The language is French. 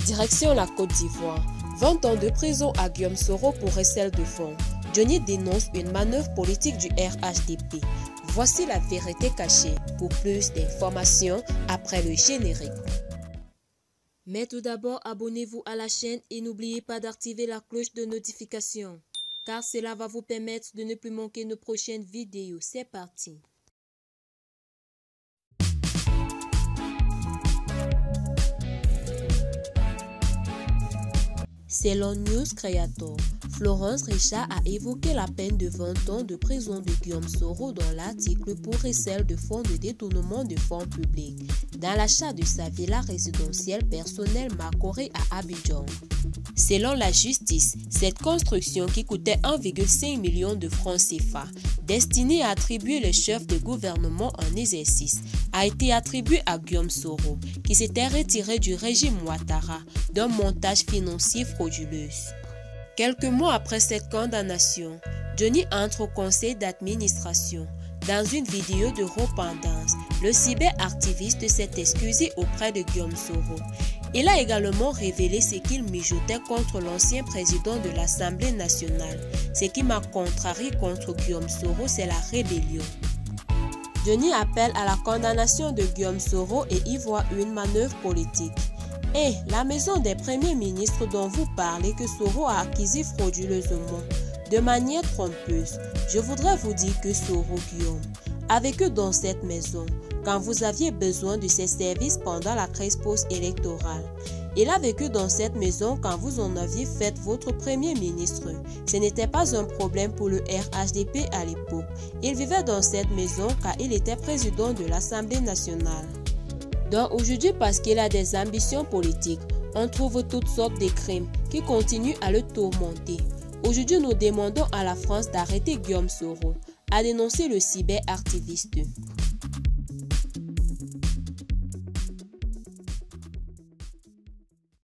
Direction la Côte d'Ivoire. 20 ans de prison à Guillaume Soro pour recel de fonds. Johnny dénonce une manœuvre politique du RHDP. Voici la vérité cachée. Pour plus d'informations, après le générique. Mais tout d'abord, abonnez-vous à la chaîne et n'oubliez pas d'activer la cloche de notification, car cela va vous permettre de ne plus manquer nos prochaines vidéos. C'est parti. Selon News Creator, Florence Richard a évoqué la peine de 20 ans de prison de Guillaume Soro dans l'article pour recel de fonds de détournement de fonds publics dans l'achat de sa villa résidentielle personnelle Makoré à Abidjan. Selon la justice, cette construction qui coûtait 1,5 million de francs CFA, destinée à attribuer le chef de gouvernement en exercice, a été attribuée à Guillaume Soro, qui s'était retiré du régime Ouattara d'un montage financier frauduleux. Quelques mois après cette condamnation, Johnny entre au conseil d'administration. Dans une vidéo de repentance, le cyberactiviste s'est excusé auprès de Guillaume Soro. Il a également révélé ce qu'il mijotait contre l'ancien président de l'Assemblée nationale. Ce qui m'a contrarié contre Guillaume Soro, c'est la rébellion. Johnny appelle à la condamnation de Guillaume Soro et y voit une manœuvre politique. Et la maison des premiers ministres dont vous parlez que Soro a acquis frauduleusement, de manière trompeuse, je voudrais vous dire que Soro Guillaume a vécu dans cette maison quand vous aviez besoin de ses services pendant la crise post-électorale. Il a vécu dans cette maison quand vous en aviez fait votre premier ministre. Ce n'était pas un problème pour le RHDP à l'époque. Il vivait dans cette maison car il était président de l'Assemblée nationale. Donc aujourd'hui, parce qu'il a des ambitions politiques, on trouve toutes sortes de crimes qui continuent à le tourmenter. Aujourd'hui, nous demandons à la France d'arrêter Guillaume Soro, a dénoncé le cyberactiviste.